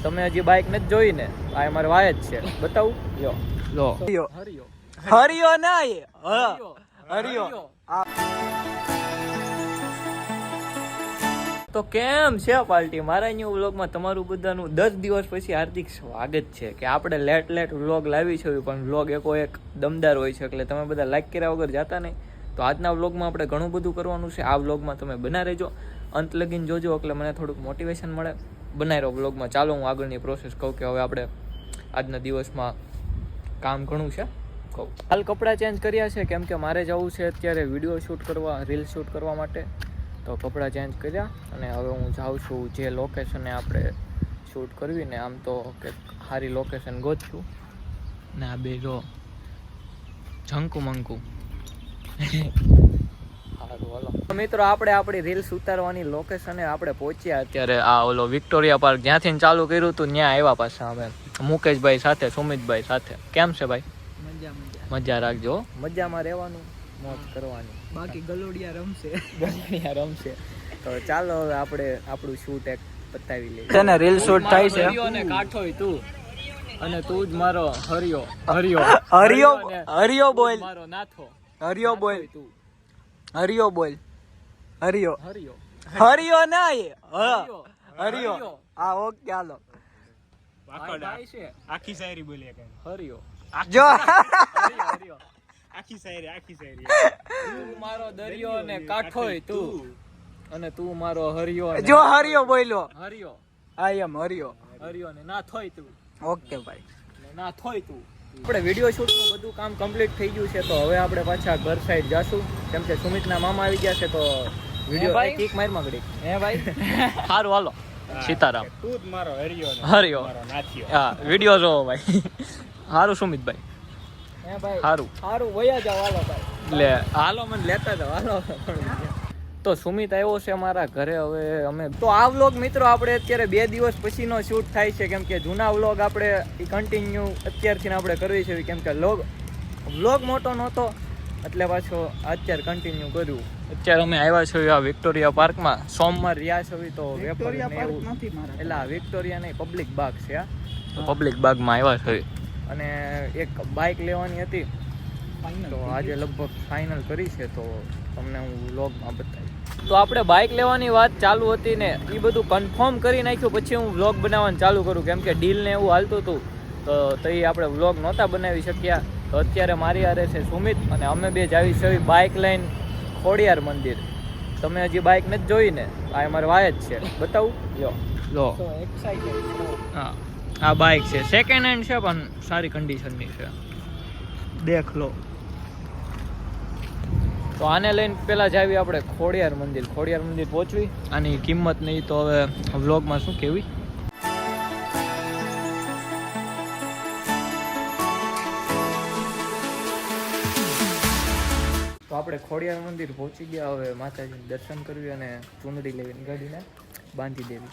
તમે હજી બાઇક નથી જોઈ ને? આ અમારે વાય જ છે, બતાવું લો લો. હરિયો ના એ હરિયો. તો કેમ છે પાર્ટી? મારા ન્યુ વ્લોગમાં તમારું બધાનું 10 દિવસ પછી હાર્દિક સ્વાગત છે. કે આપણે લેટ વ્લોગ લાવી છે, પણ વ્લોગ એક દમદાર હોય છે, એટલે તમે બધા લાઈક કર્યા વગર જાતા નહીં. તો આજના વ્લોગમાં આપણે ઘણું બધું કરવાનું છે. આ વ્લોગમાં તમે બના રહેજો, અંત લગીને જોજો, એટલે મને થોડુંક મોટિવેશન મળે. બનાવી રહ્યો વ્લોગમાં. ચાલો હું આગળની પ્રોસેસ કહું કે હવે આપણે આજના દિવસમાં કામ ઘણું છે. કહું હાલ કપડાં ચેન્જ કર્યા છે, કેમ કે મારે જવું છે અત્યારે વિડીયો શૂટ કરવા, રીલ શૂટ કરવા માટે. તો કપડાં ચેન્જ કર્યા અને હવે હું જાઉં છું જે લોકેશને આપણે શૂટ કરવી ને. આમ તો કે સારી લોકેશન ગોતશું ને. આ બે જો ઝંકુ મંકુ. મિત્રો આપણે આપણી રીલ્સ ઉતારવાની લોકેશને આપણે પહોંચ્યા અત્યારે. આ ઓલો વિક્ટોરિયા પાર્ક જ્યાંથી ચાલુ કર્યું હતું ત્યાં આવ્યા પાછા અમે મુકેશભાઈ સાથે, સુમિતભાઈ સાથે. કેમ છે ભાઈ? મજા રાખજો, મજામાં રહેવાનું, મોજ કરવાની. બાકી ગલોડિયા રમશે. તો ચાલો હવે આપણે આપણું શૂટ એક પતાવી લઈએ. છે ને રીલ શૂટ થાય છે. હરિયો ને કાઠોય તું, અને તું જ મારો હરિયો. હરિયો બોલ. મારો નાથો. હરિયો બોલ. તું હરિયો બોલ. હરિયો ના એ હરિયો. હા ઓકે હાલો. આખી શાયરી બોલીએ કે હરિયો જો હરિયો આખી શાયરી તું મારો દરિયો ને કાઠોય તું, અને તું મારો હરિયો. જો હરિયો બોલ્યો. હરિયો આઈ એમ હરિયો. હરિયો ને ના થોય તું. ઓકે ભાઈ. ના થોય તું. આપણે વિડીયો શૂટનું બધું કામ કમ્પ્લીટ થઈ ગયું છે. તો હવે આપણે પાછા ઘર સાઈડ જાશું, કેમ કે સુમિતના મામા આવી ગયા છે. તો વિડીયો કિક મારમાં ગડી. હે ભાઈ સારું હાલો. સીતારામ. તું જ મારો હરિયો મારો નાથિયો. હા વિડીયો જોવો ભાઈ. સારું સુમિતભાઈ, હે ભાઈ સારું વયા જાવ હાલો ભાઈ. લે હાલો મને લેતા જાવ હાલો. તો સુમિત આવ્યો છે મારા ઘરે. હવે અમે તો આ વ્લોગ મિત્રો આપણે અત્યારે 2 દિવસ પછીનો શૂટ થાય છે, કેમ કે જૂના વ્લોગ આપણે કન્ટિન્યુ અત્યારથી આપણે કરવી છે, કેમ કે વ્લોગ મોટો નહોતો એટલે પાછો અત્યારે કન્ટિન્યુ કર્યું. અત્યારે અમે આવ્યા છીએ આ વિક્ટોરિયા પાર્કમાં. સોમવાર રહ્યા છે તો વેપારી ને એવું, એટલે આ વિક્ટોરિયા નહીં પબ્લિક બાગ છે. આ તો પબ્લિક બાગમાં આવ્યા છે અને એક બાઇક લેવાની હતી. તો આજે લગભગ ફાઇનલ કરી છે, તો તમને હું વ્લોગમાં બતાવીશ. તો આપણે બાઇક લેવાની વાત ચાલુ હતી ને, એ બધું કન્ફર્મ કરી નાખ્યું પછી હું વ્લોગ બનાવવાનું ચાલુ કરું, કેમ કે ડીલ ને એવું હાલતું હતું. તો એ આપણે વ્લોગ નહોતા બનાવી શક્યા. તો અત્યારે મારી હારે છે સુમિત, અને અમે બે જાવી છે બાઇક લઈને ખોડિયાર મંદિર. તમે હજી બાઇક નથી જોઈ ને? આ અમારે વાય જ છે, બતાવું લો. હા આ બાઇક છે, સેકન્ડ હેન્ડ છે પણ સારી કન્ડિશનની છે, દેખ લો. તો આને લઈને પેલા જાવી આપણે ખોડિયાર મંદિર પહોંચવી. આની કિંમત નહીં તો હવે વ્લોગમાં શું કહેવી. તો આપણે ખોડિયાર મંદિર પહોંચી ગયા. હવે માતાજીને દર્શન કરવી અને ચૂંદડી લેવીને ગાડીને બાંધી દેવી.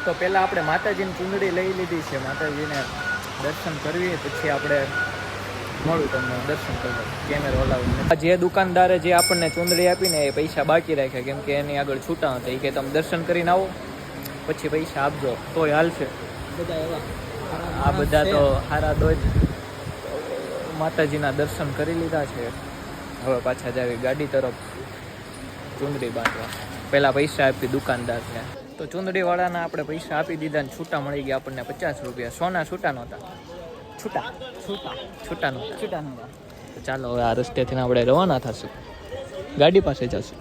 તો પહેલાં આપણે માતાજીની ચૂંદડી લઈ લીધી છે. માતાજીને દર્શન કરવી પછી આપણે મળું તમને દર્શન કરવા. કેમેરો હલાવીને જે દુકાનદારે જે આપણને ચૂંદડી આપીને એ પૈસા બાકી રાખ્યા, કેમ કે એની આગળ છૂટા હતા. એ કે તમે દર્શન કરીને આવો પછી પૈસા આપજો તોય હાલશે. બધા એવા આ બધા તો હારા દોજ માતાજીના દર્શન કરી લીધા છે. હવે પાછા જાવી ગાડી તરફ ચૂંદડી બાંધવા. પહેલાં પૈસા આપી દુકાનદારને. તો ચૂંદડીવાળાને આપણે પૈસા આપી દીધા ને છૂટા મળી ગયા આપણને 50 રૂપિયા. સોના છૂટા નહોતા, છૂટા નહોતા. તો ચાલો હવે આ રસ્તેથી આપણે રવાના થશું, ગાડી પાસે જશું.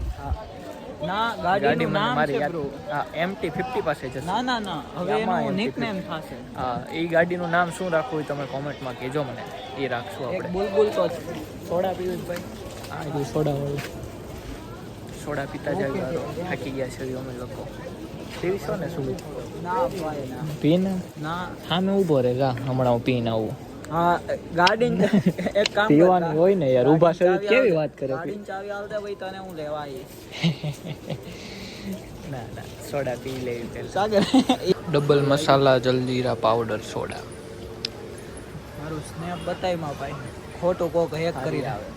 ના ગાડીનું નામ મારી છે બ્રો. હા MT-50 પાસે જશું. ના હવે એનું નિકનેમ થશે. હા એ ગાડીનું નામ શું રાખવું એ તમે કોમેન્ટમાં કહેજો મને, એ રાખશું એક આપણે. બુલબુલ તો છે. સોડા પીવું ભાઈ? હા એ સોડાવાળું. સોડા પીતા જાય થાકી ગયા છે અમે લોકો. પીવીશો ને શું? ના ભાઈ ના. પીને ના સામે ઊભો રહે જા, હમણાં હું પીને આવું. હા ગાડી એક કામ પીવાનું હોય ને યાર, ઊભા શરીર કેવી વાત કરે. ગાડીની ચાવી આલતે ભાઈ તને હું લેવા આવી. ના સોડા પી લેવી પહેલા. સાગર ડબલ મસાલા જલજીરા પાવડર સોડા. મારું સ્નેપ બતાય માં ભાઈ, ખોટું કોક હેક કરી આવે.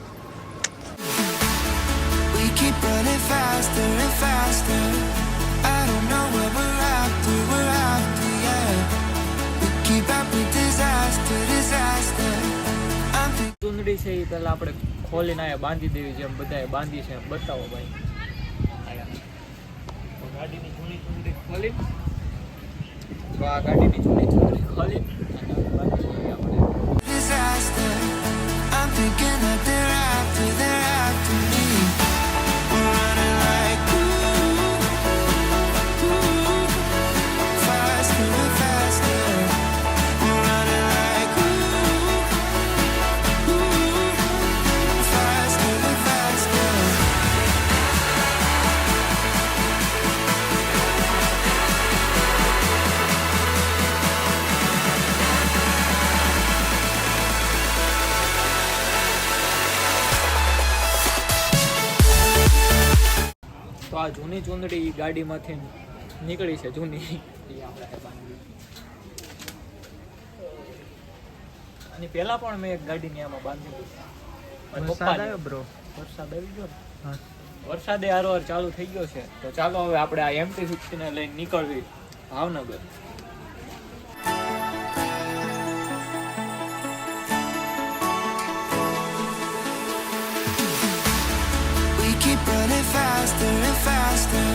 We keep running faster and faster. I don't know where we're after, yeah. keep up with disaster, disaster. I'm thinking ચૂંદડી છે એ પહેલા આપણે ખોલીને આયા બાંધી દેવી જેમ બધાએ બાંધી છે એમ બતાવો ભાઈ આયા તો ગાડીની જૂની ચૂંદડી ખોલી તો આ ગાડીની જૂની ચૂંદડી ખોલી અને બાંધી દેવી આપણે disaster. I'm thinking that they're after me. We're running like faster and faster. We're running like faster and faster. તો આ જૂની ચૂંદડી ઈ ગાડીમાંથી નીકળી છે જૂની એ આપણે બાંધી અને પહેલા પણ મેં એક ગાડીની આમાં બાંધી હતી વરસાદ આવ્યો બ્રો, વરસાદ આવી ગયો. વરસાદે હારોહાર ચાલુ થઈ ગયો છે તો ચાલો હવે આપણે આ MT-50 ને લઈને નીકળવી Bhavnagar. We keep running faster and faster.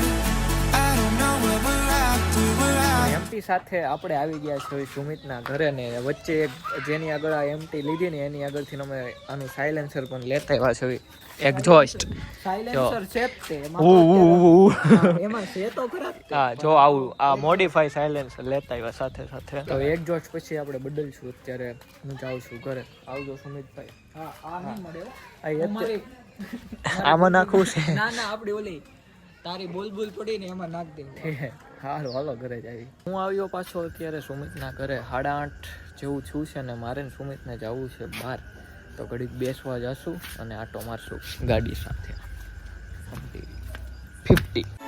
I don't know where we're after, we're after. MT સાથે આપણે આવી ગયા છે સુમિતના ઘરે ને વચ્ચે એક જેની આગળ આ MT લીધી ને એની આગળથી અમે આનું સાયલેન્સર પણ લેતા આવ્યા છે એક્ઝોસ્ટ. સાયલેન્સર છે જ તે, એમાં છે તો ખરા જ તે. હા જો આવું આ મોડિફાઈ સાયલેન્સર લેતા આવ્યા સાથે સાથે. તો એક્ઝોસ્ટ પછી આપણે બદલશું. અત્યારે હું જાઉં છું ઘરે. આવજો સુમિતભાઈ. હા, આ નહીં મળે હો. આ એ જ અમારી આમાં નાખવું છે. ના ના, આપડી ઓલી તારી બોલ પડી ને એમાં નાખ દેવું. હારું હાલો ઘરે જ આવી. હું આવ્યો પાછો અત્યારે સુમિતના ઘરે 8:30 જેવું છું છે ને મારે ને સુમિતને જવું છે બહાર. તો ઘડીક બેસવા જશું અને આટો મારશું ગાડી સાથે 50